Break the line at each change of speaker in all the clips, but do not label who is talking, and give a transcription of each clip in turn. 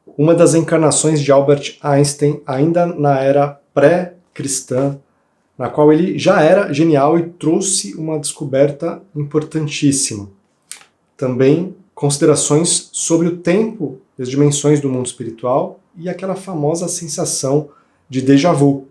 uma das encarnações de Albert Einstein ainda na era pré-cristã, na qual ele já era genial e trouxe uma descoberta importantíssima. Também considerações sobre o tempo e as dimensões do mundo espiritual e aquela famosa sensação de déjà vu.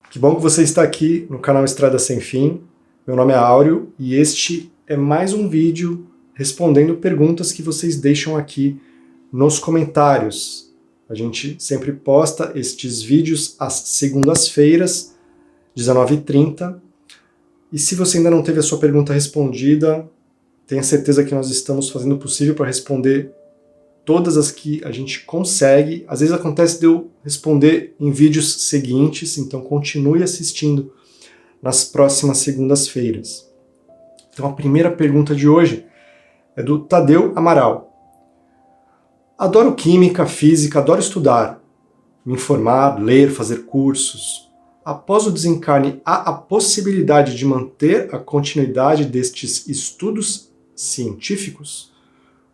Que bom que você está aqui no canal Estrada Sem Fim. Meu nome é Áureo e este é mais um vídeo respondendo perguntas que vocês deixam aqui nos comentários. A gente sempre posta estes vídeos às segundas-feiras, 19h30. E se você ainda não teve a sua pergunta respondida, tenha certeza que nós estamos fazendo o possível para responder todas as que a gente consegue. Às vezes acontece de eu responder em vídeos seguintes, então continue assistindo nas próximas segundas-feiras. Então a primeira pergunta de hoje é do Tadeu Amaral. Adoro química, física, adoro estudar, me informar, ler, fazer cursos. Após o desencarne, há a possibilidade de manter a continuidade destes estudos científicos?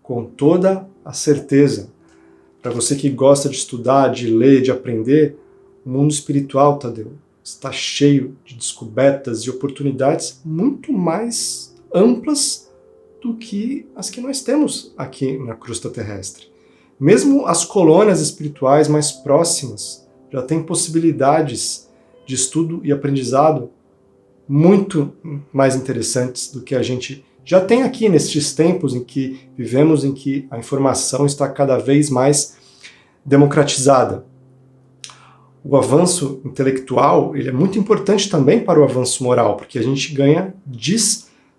Com toda a certeza. Para você que gosta de estudar, de ler, de aprender, o mundo espiritual, Tadeu, está cheio de descobertas e oportunidades muito mais amplas do que as que nós temos aqui na crosta terrestre. Mesmo as colônias espirituais mais próximas já têm possibilidades de estudo e aprendizado muito mais interessantes do que a gente já tem aqui nestes tempos em que vivemos, em que a informação está cada vez mais democratizada. O avanço intelectual ele é muito importante também para o avanço moral, porque a gente ganha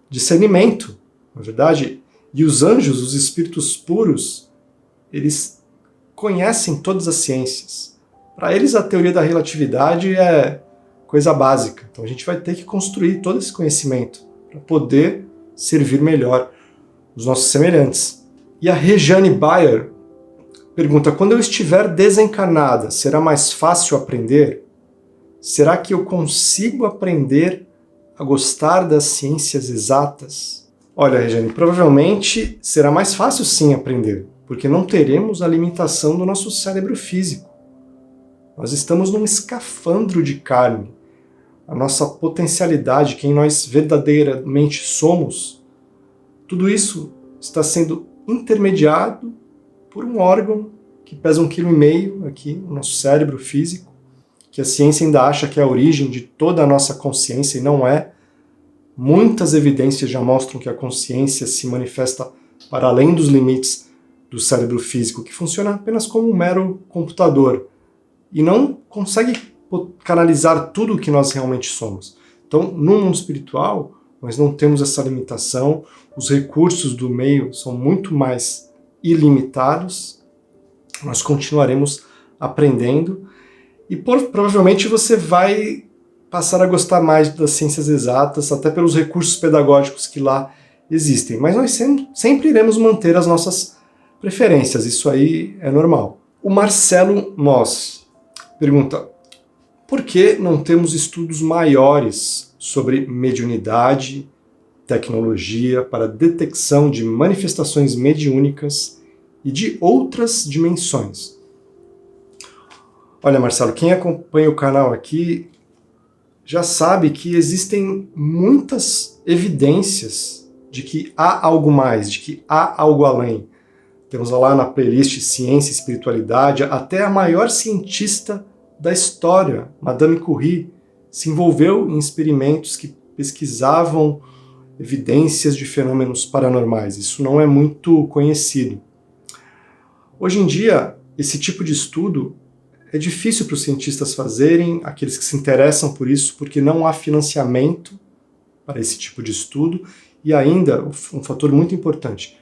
discernimento, na verdade. E os anjos, os espíritos puros, eles conhecem todas as ciências. Para eles a teoria da relatividade é coisa básica. Então a gente vai ter que construir todo esse conhecimento para poder servir melhor os nossos semelhantes. E a Rejane Bayer pergunta, quando eu estiver desencarnada, será mais fácil aprender? Será que eu consigo aprender a gostar das ciências exatas? Olha, Rejane, provavelmente será mais fácil sim aprender, porque não teremos a limitação do nosso cérebro físico. Nós estamos num escafandro de carne. A nossa potencialidade, quem nós verdadeiramente somos, tudo isso está sendo intermediado por um órgão que pesa 1,5 kg aqui, o nosso cérebro físico, que a ciência ainda acha que é a origem de toda a nossa consciência e não é. Muitas evidências já mostram que a consciência se manifesta para além dos limites do cérebro físico, que funciona apenas como um mero computador e não consegue canalizar tudo o que nós realmente somos. Então, no mundo espiritual, nós não temos essa limitação, os recursos do meio são muito mais ilimitados, nós continuaremos aprendendo e provavelmente você vai passar a gostar mais das ciências exatas, até pelos recursos pedagógicos que lá existem. Mas nós sempre iremos manter as nossas preferências, isso aí é normal. O Marcelo Moss pergunta, por que não temos estudos maiores sobre mediunidade, tecnologia para detecção de manifestações mediúnicas e de outras dimensões? Olha, Marcelo, quem acompanha o canal aqui já sabe que existem muitas evidências de que há algo mais, de que há algo além. Temos lá na playlist Ciência e Espiritualidade, até a maior cientista da história, Madame Curie, se envolveu em experimentos que pesquisavam evidências de fenômenos paranormais. Isso não é muito conhecido. Hoje em dia, esse tipo de estudo é difícil para os cientistas fazerem, aqueles que se interessam por isso, porque não há financiamento para esse tipo de estudo e ainda, um fator muito importante,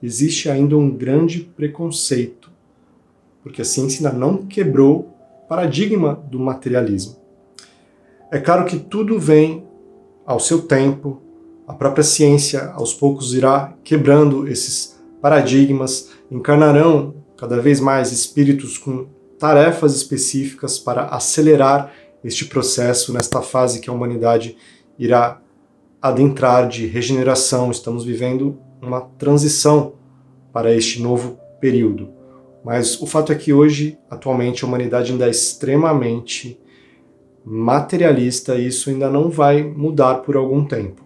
existe ainda um grande preconceito, porque a ciência ainda não quebrou o paradigma do materialismo. É claro que tudo vem ao seu tempo, a própria ciência aos poucos irá quebrando esses paradigmas, encarnarão cada vez mais espíritos com tarefas específicas para acelerar este processo, nesta fase que a humanidade irá adentrar de regeneração. Estamos vivendo uma transição para este novo período. Mas o fato é que hoje, atualmente, a humanidade ainda é extremamente materialista e isso ainda não vai mudar por algum tempo.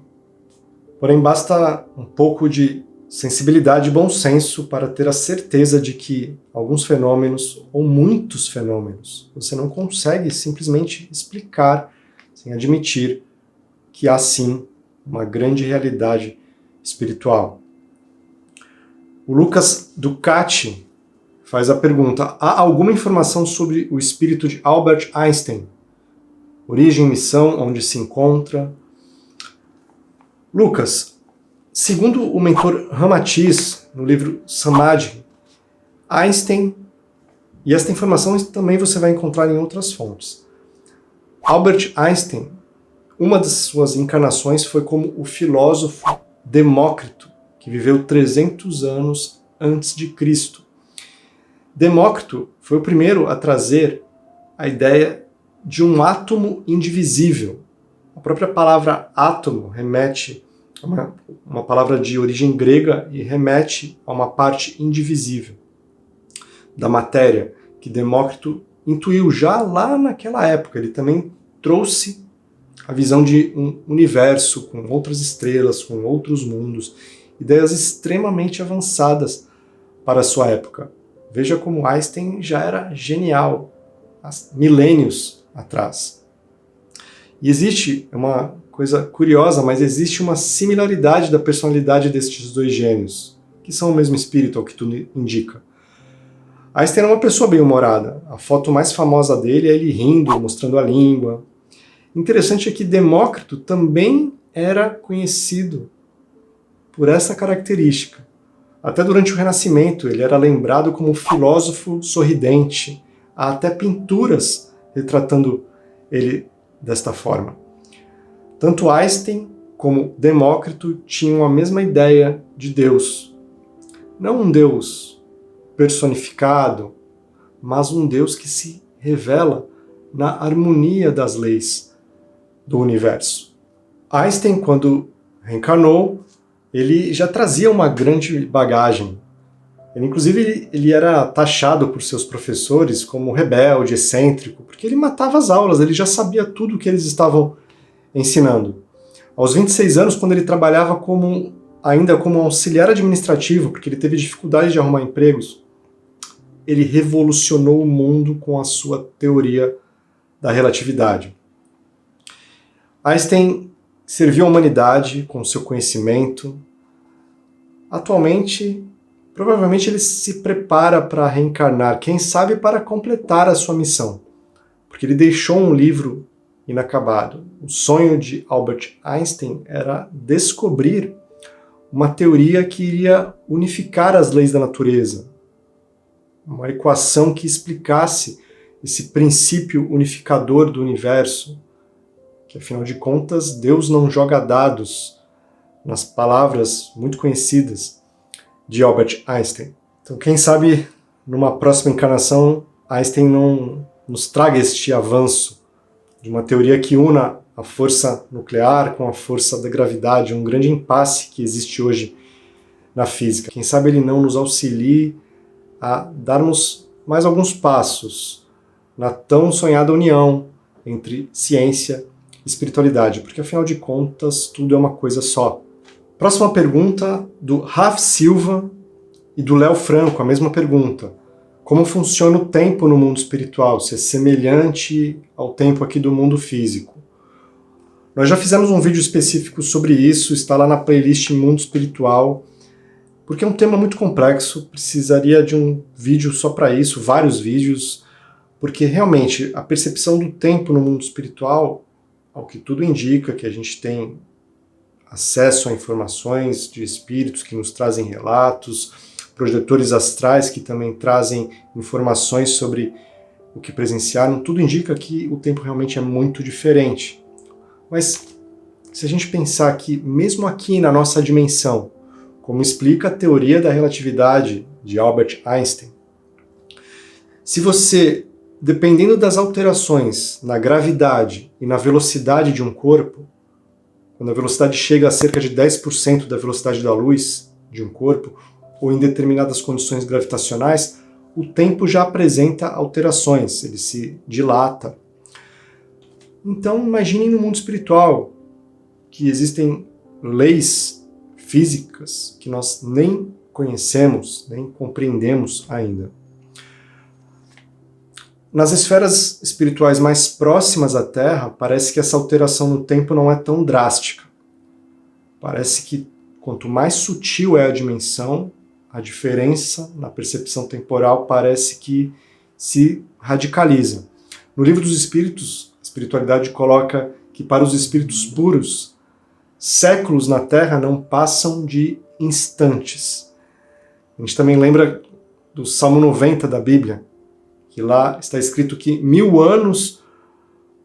Porém, basta um pouco de sensibilidade e bom senso para ter a certeza de que alguns fenômenos, ou muitos fenômenos, você não consegue simplesmente explicar sem admitir que há sim uma grande realidade espiritual. O Lucas Ducati faz a pergunta: há alguma informação sobre o espírito de Albert Einstein? Origem, missão, onde se encontra? Lucas, segundo o mentor Ramatiz, no livro Samadhi, Einstein, e esta informação também você vai encontrar em outras fontes. Albert Einstein, uma das suas encarnações foi como o filósofo Demócrito, que viveu 300 anos antes de Cristo. Demócrito foi o primeiro a trazer a ideia de um átomo indivisível. A própria palavra átomo remete a uma palavra de origem grega e remete a uma parte indivisível da matéria, que Demócrito intuiu já lá naquela época. Ele também trouxe a visão de um universo com outras estrelas, com outros mundos, ideias extremamente avançadas para a sua época. Veja como Einstein já era genial, há milênios atrás. E existe uma coisa curiosa, mas existe uma similaridade da personalidade destes dois gênios, que são o mesmo espírito, ao que tudo indica. Einstein era uma pessoa bem-humorada. A foto mais famosa dele é ele rindo, mostrando a língua. Interessante é que Demócrito também era conhecido por essa característica. Até durante o Renascimento ele era lembrado como filósofo sorridente. Há até pinturas retratando ele desta forma. Tanto Einstein como Demócrito tinham a mesma ideia de Deus. Não um Deus personificado, mas um Deus que se revela na harmonia das leis do universo. Einstein, quando reencarnou, ele já trazia uma grande bagagem. Inclusive, ele era taxado por seus professores como rebelde, excêntrico, porque ele matava as aulas, ele já sabia tudo o que eles estavam ensinando. Aos 26 anos, quando ele trabalhava ainda como auxiliar administrativo, porque ele teve dificuldade de arrumar empregos, ele revolucionou o mundo com a sua teoria da relatividade. Einstein serviu a humanidade com seu conhecimento. Atualmente, provavelmente ele se prepara para reencarnar, quem sabe para completar a sua missão, porque ele deixou um livro inacabado. O sonho de Albert Einstein era descobrir uma teoria que iria unificar as leis da natureza, uma equação que explicasse esse princípio unificador do universo, que afinal de contas Deus não joga dados, nas palavras muito conhecidas de Albert Einstein. Então quem sabe numa próxima encarnação Einstein não nos traga este avanço de uma teoria que una a força nuclear com a força da gravidade, um grande impasse que existe hoje na física. Quem sabe ele não nos auxilie a darmos mais alguns passos na tão sonhada união entre ciência e espiritualidade, porque afinal de contas tudo é uma coisa só. Próxima pergunta do Raf Silva e do Léo Franco, a mesma pergunta. Como funciona o tempo no mundo espiritual? Se é semelhante ao tempo aqui do mundo físico? Nós já fizemos um vídeo específico sobre isso, está lá na playlist Mundo Espiritual, porque é um tema muito complexo, precisaria de um vídeo só para isso, vários vídeos, porque realmente a percepção do tempo no mundo espiritual, ao que tudo indica, que a gente tem acesso a informações de espíritos que nos trazem relatos, projetores astrais que também trazem informações sobre o que presenciaram, tudo indica que o tempo realmente é muito diferente. Mas se a gente pensar que mesmo aqui na nossa dimensão, como explica a teoria da relatividade de Albert Einstein, se você dependendo das alterações na gravidade e na velocidade de um corpo, quando a velocidade chega a cerca de 10% da velocidade da luz de um corpo, ou em determinadas condições gravitacionais, o tempo já apresenta alterações, ele se dilata. Então imaginem no mundo espiritual que existem leis físicas que nós nem conhecemos, nem compreendemos ainda. Nas esferas espirituais mais próximas à Terra, parece que essa alteração no tempo não é tão drástica. Parece que quanto mais sutil é a dimensão, a diferença na percepção temporal parece que se radicaliza. No Livro dos Espíritos, a espiritualidade coloca que para os espíritos puros, séculos na Terra não passam de instantes. A gente também lembra do Salmo 90 da Bíblia, que lá está escrito que 1000 anos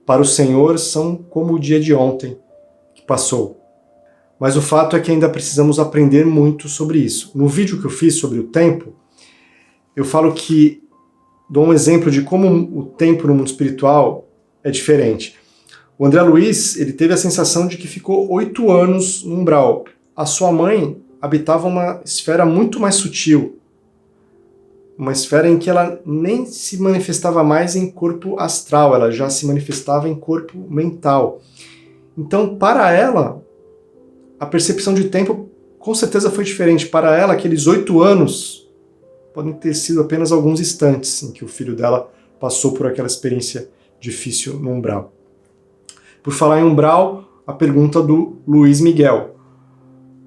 para o Senhor são como o dia de ontem que passou. Mas o fato é que ainda precisamos aprender muito sobre isso. No vídeo que eu fiz sobre o tempo, eu falo que dou um exemplo de como o tempo no mundo espiritual é diferente. O André Luiz, ele teve a sensação de que ficou 8 anos no umbral. A sua mãe habitava uma esfera muito mais sutil, uma esfera em que ela nem se manifestava mais em corpo astral, ela já se manifestava em corpo mental. Então, para ela, a percepção de tempo com certeza foi diferente. Para ela, aqueles 8 anos podem ter sido apenas alguns instantes em que o filho dela passou por aquela experiência difícil no umbral. Por falar em umbral, a pergunta do Luiz Miguel.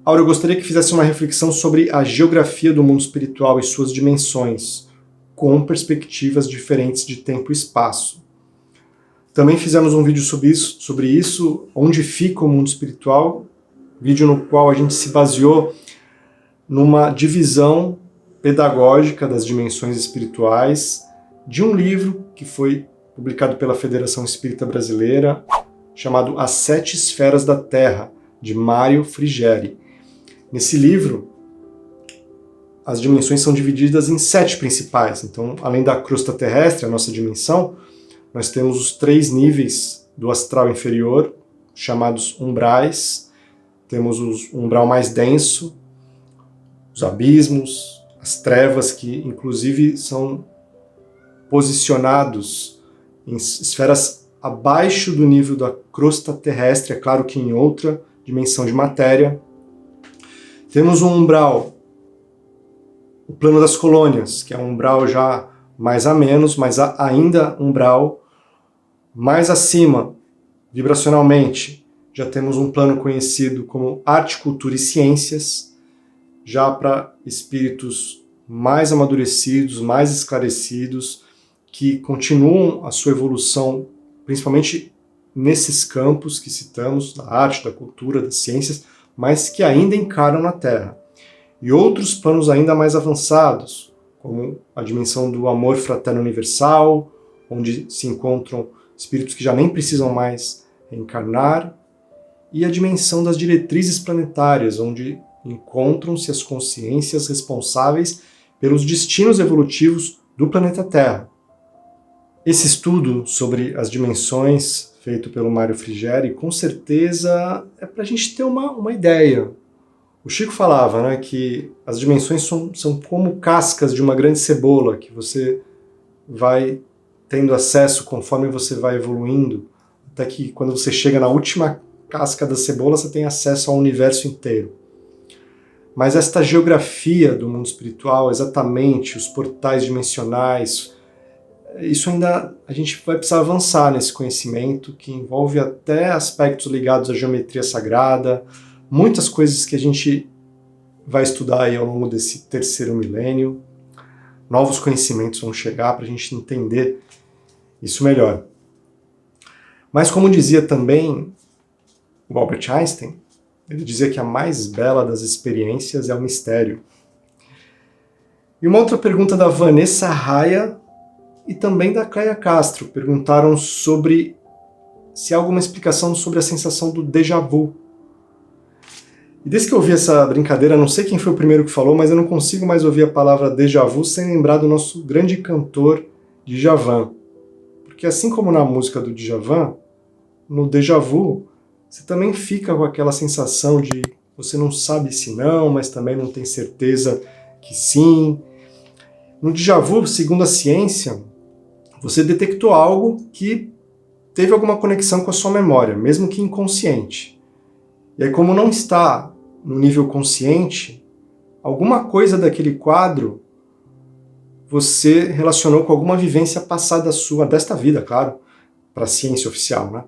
Aura, eu gostaria que fizesse uma reflexão sobre a geografia do mundo espiritual e suas dimensões, com perspectivas diferentes de tempo e espaço. Também fizemos um vídeo sobre isso, onde fica o mundo espiritual, vídeo no qual a gente se baseou numa divisão pedagógica das dimensões espirituais de um livro que foi publicado pela Federação Espírita Brasileira, chamado As 7 Esferas da Terra, de Mário Frigeri. Nesse livro, as dimensões são divididas em 7 principais. Então, além da crosta terrestre, a nossa dimensão, nós temos os 3 níveis do astral inferior, chamados umbrais. Temos o umbral mais denso, os abismos, as trevas, que inclusive são posicionados em esferas abaixo do nível da crosta terrestre, é claro que em outra dimensão de matéria. Temos um umbral, o plano das colônias, que é um umbral já mais a menos, mas ainda umbral. Mais acima, vibracionalmente, já temos um plano conhecido como arte, cultura e ciências, já para espíritos mais amadurecidos, mais esclarecidos, que continuam a sua evolução, principalmente nesses campos que citamos, da arte, da cultura, das ciências, mas que ainda encaram na Terra. E outros planos ainda mais avançados, como a dimensão do amor fraterno universal, onde se encontram espíritos que já nem precisam mais reencarnar, e a dimensão das diretrizes planetárias, onde encontram-se as consciências responsáveis pelos destinos evolutivos do planeta Terra. Esse estudo sobre as dimensões, feito pelo Mário Frigeri, com certeza é para a gente ter uma ideia. O Chico falava, né, que as dimensões são como cascas de uma grande cebola, que você vai tendo acesso conforme você vai evoluindo, até que quando você chega na última casca da cebola, você tem acesso ao universo inteiro. Mas esta geografia do mundo espiritual, exatamente, os portais dimensionais, isso ainda a gente vai precisar avançar nesse conhecimento, que envolve até aspectos ligados à geometria sagrada, muitas coisas que a gente vai estudar aí ao longo desse 3º milênio. Novos conhecimentos vão chegar para a gente entender isso melhor. Mas como dizia também o Albert Einstein, ele dizia que a mais bela das experiências é o mistério. E uma outra pergunta da Vanessa Raia e também da Cleia Castro. Perguntaram sobre se há alguma explicação sobre a sensação do déjà vu. E desde que eu ouvi essa brincadeira, não sei quem foi o primeiro que falou, mas eu não consigo mais ouvir a palavra déjà vu sem lembrar do nosso grande cantor Djavan. Porque assim como na música do Djavan, no déjà vu, você também fica com aquela sensação de você não sabe se não, mas também não tem certeza que sim. No déjà vu, segundo a ciência, você detectou algo que teve alguma conexão com a sua memória, mesmo que inconsciente. E aí, como não está no nível consciente, alguma coisa daquele quadro você relacionou com alguma vivência passada sua, desta vida, claro, para a ciência oficial, né?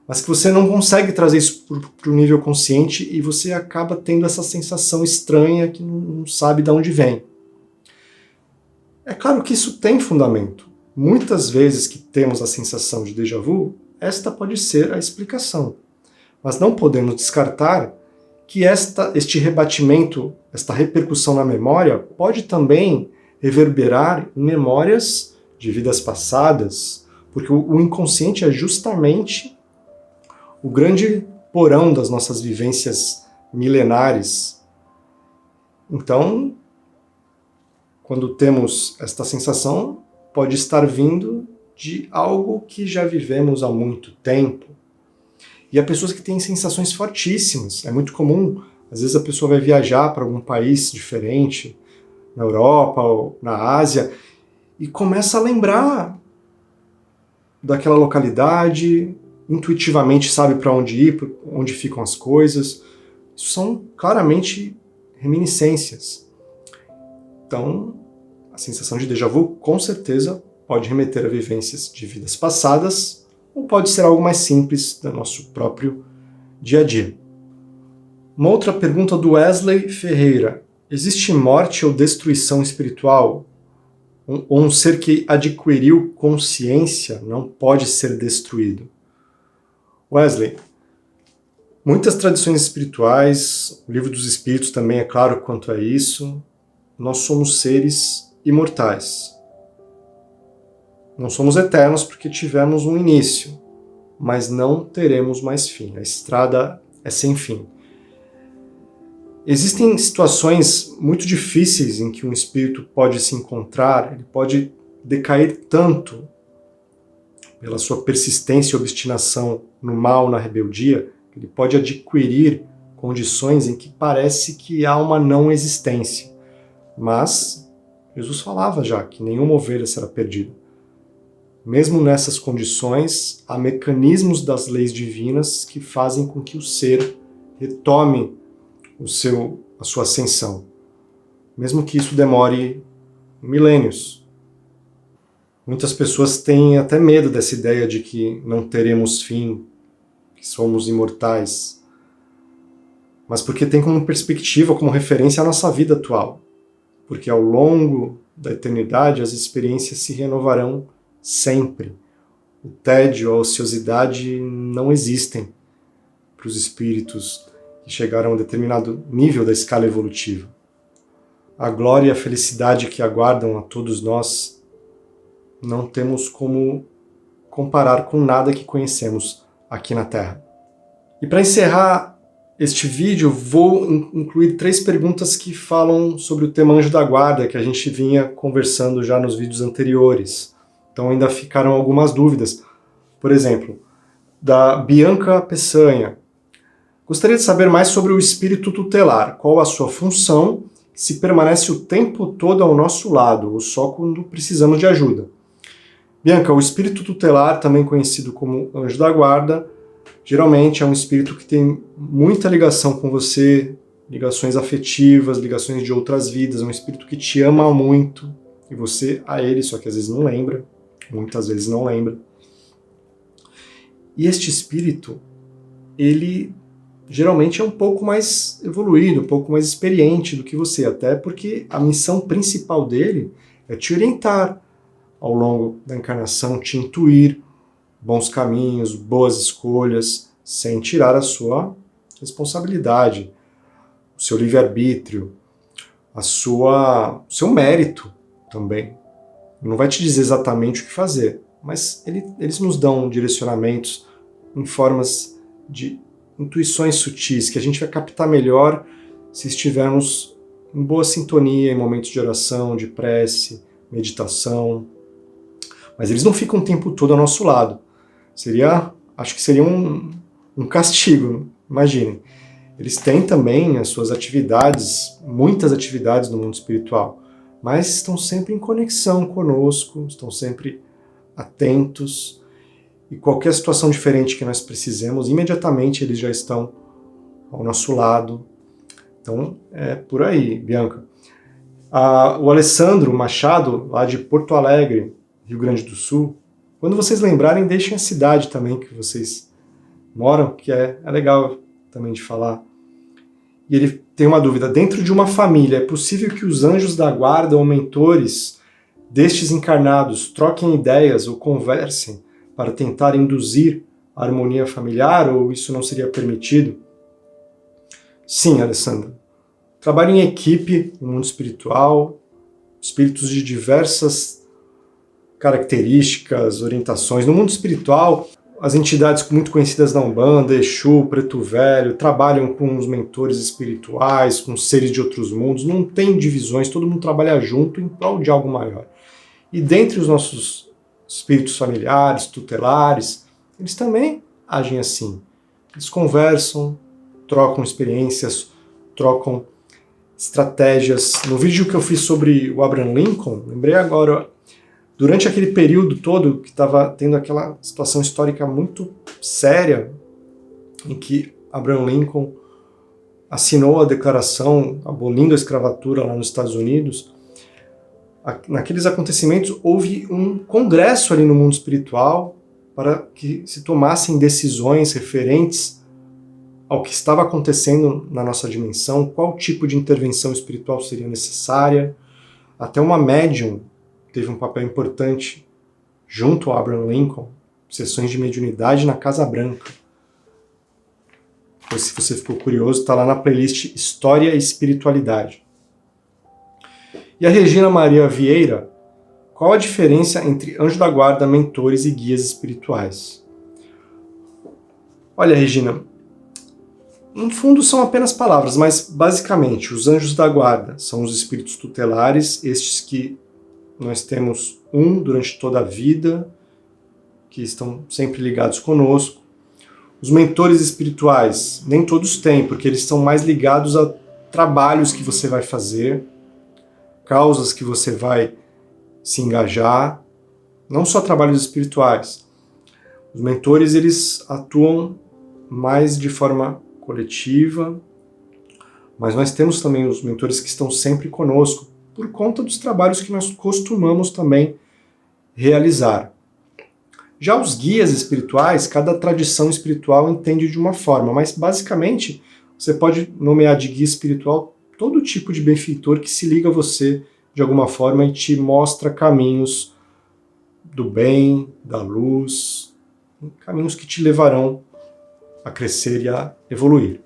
Mas que você não consegue trazer isso para o nível consciente e você acaba tendo essa sensação estranha que não sabe de onde vem. É claro que isso tem fundamento. Muitas vezes que temos a sensação de déjà vu, esta pode ser a explicação. Mas não podemos descartar que este rebatimento, esta repercussão na memória, pode também reverberar em memórias de vidas passadas, porque o inconsciente é justamente o grande porão das nossas vivências milenares. Então, quando temos esta sensação, pode estar vindo de algo que já vivemos há muito tempo. E há pessoas que têm sensações fortíssimas. É muito comum, às vezes a pessoa vai viajar para algum país diferente, na Europa ou na Ásia, e começa a lembrar daquela localidade, intuitivamente sabe para onde ir, onde ficam as coisas. Isso são claramente reminiscências. Então, a sensação de déjà vu, com certeza, pode remeter a vivências de vidas passadas, ou pode ser algo mais simples do nosso próprio dia a dia. Uma outra pergunta do Wesley Ferreira. Existe morte ou destruição espiritual? Ou um ser que adquiriu consciência não pode ser destruído? Wesley, muitas tradições espirituais, o Livro dos Espíritos também é claro quanto a isso, nós somos seres imortais. Não somos eternos porque tivemos um início, mas não teremos mais fim. A estrada é sem fim. Existem situações muito difíceis em que um espírito pode se encontrar, ele pode decair tanto pela sua persistência e obstinação no mal, na rebeldia, que ele pode adquirir condições em que parece que há uma não existência. Mas Jesus falava já que nenhuma ovelha será perdida. Mesmo nessas condições, há mecanismos das leis divinas que fazem com que o ser retome a sua ascensão, mesmo que isso demore milênios. Muitas pessoas têm até medo dessa ideia de que não teremos fim, que somos imortais, mas porque tem como perspectiva, como referência a nossa vida atual, porque ao longo da eternidade as experiências se renovarão sempre. O tédio, a ociosidade não existem para os espíritos que chegaram a um determinado nível da escala evolutiva. A glória e a felicidade que aguardam a todos nós não temos como comparar com nada que conhecemos aqui na Terra. E para encerrar este vídeo, vou incluir 3 perguntas que falam sobre o tema anjo da guarda, que a gente vinha conversando já nos vídeos anteriores. Então ainda ficaram algumas dúvidas. Por exemplo, da Bianca Peçanha. Gostaria de saber mais sobre o espírito tutelar, qual a sua função, se permanece o tempo todo ao nosso lado, ou só quando precisamos de ajuda. Bianca, o espírito tutelar, também conhecido como anjo da guarda, geralmente é um espírito que tem muita ligação com você, ligações afetivas, ligações de outras vidas, é um espírito que te ama muito, e você a ele, só que às vezes não lembra, muitas vezes não lembra. E este espírito, ele geralmente é um pouco mais evoluído, um pouco mais experiente do que você, até porque a missão principal dele é te orientar ao longo da encarnação, te intuir bons caminhos, boas escolhas, sem tirar a sua responsabilidade, o seu livre-arbítrio, o seu mérito também. Não vai te dizer exatamente o que fazer, mas eles nos dão direcionamentos em formas de intuições sutis, que a gente vai captar melhor se estivermos em boa sintonia em momentos de oração, de prece, meditação. Mas eles não ficam o tempo todo ao nosso lado. Acho que seria um castigo, imaginem. Eles têm também as suas atividades, muitas atividades no mundo espiritual, mas estão sempre em conexão conosco, estão sempre atentos, e qualquer situação diferente que nós precisemos, imediatamente eles já estão ao nosso lado. Então, é por aí, Bianca. O Alessandro Machado, lá de Porto Alegre, Rio Grande do Sul, quando vocês lembrarem, deixem a cidade também que vocês moram, que é legal também de falar. E ele tem uma dúvida: dentro de uma família, é possível que os anjos da guarda ou mentores destes encarnados troquem ideias ou conversem para tentar induzir a harmonia familiar, ou isso não seria permitido? Sim, Alessandro. Trabalho em equipe no mundo espiritual, espíritos de diversas características, orientações. No mundo espiritual, as entidades muito conhecidas da Umbanda, Exu, Preto Velho, trabalham com os mentores espirituais, com seres de outros mundos, não tem divisões, todo mundo trabalha junto em prol de algo maior. E dentre os nossos espíritos familiares, tutelares, eles também agem assim. Eles conversam, trocam experiências, trocam estratégias. No vídeo que eu fiz sobre o Abraham Lincoln, lembrei agora, durante aquele período todo que estava tendo aquela situação histórica muito séria, em que Abraham Lincoln assinou a declaração abolindo a escravatura lá nos Estados Unidos, naqueles acontecimentos houve um congresso ali no mundo espiritual para que se tomassem decisões referentes ao que estava acontecendo na nossa dimensão, qual tipo de intervenção espiritual seria necessária. Até uma médium teve um papel importante junto ao Abraham Lincoln, sessões de mediunidade na Casa Branca. Pois, se você ficou curioso, está lá na playlist História e Espiritualidade. E a Regina Maria Vieira: qual a diferença entre anjo da guarda, mentores e guias espirituais? Olha, Regina, no fundo são apenas palavras, mas basicamente os anjos da guarda são os espíritos tutelares, estes que nós temos durante toda a vida, que estão sempre ligados conosco. Os mentores espirituais, nem todos têm, porque eles estão mais ligados a trabalhos que você vai fazer, causas que você vai se engajar, não só trabalhos espirituais. Os mentores, eles atuam mais de forma coletiva, mas nós temos também os mentores que estão sempre conosco, por conta dos trabalhos que nós costumamos também realizar. Já os guias espirituais, cada tradição espiritual entende de uma forma, mas basicamente você pode nomear de guia espiritual todo tipo de benfeitor que se liga a você de alguma forma e te mostra caminhos do bem, da luz, caminhos que te levarão a crescer e a evoluir.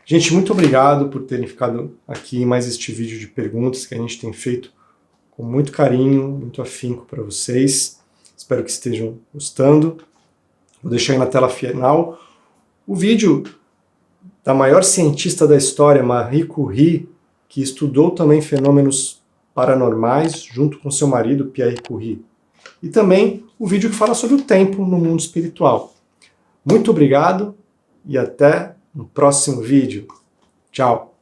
Gente, muito obrigado por terem ficado aqui em mais este vídeo de perguntas que a gente tem feito com muito carinho, muito afinco para vocês. Espero que estejam gostando. Vou deixar aí na tela final o vídeo da maior cientista da história, Marie Curie, que estudou também fenômenos paranormais junto com seu marido, Pierre Curie. E também o vídeo que fala sobre o tempo no mundo espiritual. Muito obrigado e até no próximo vídeo. Tchau!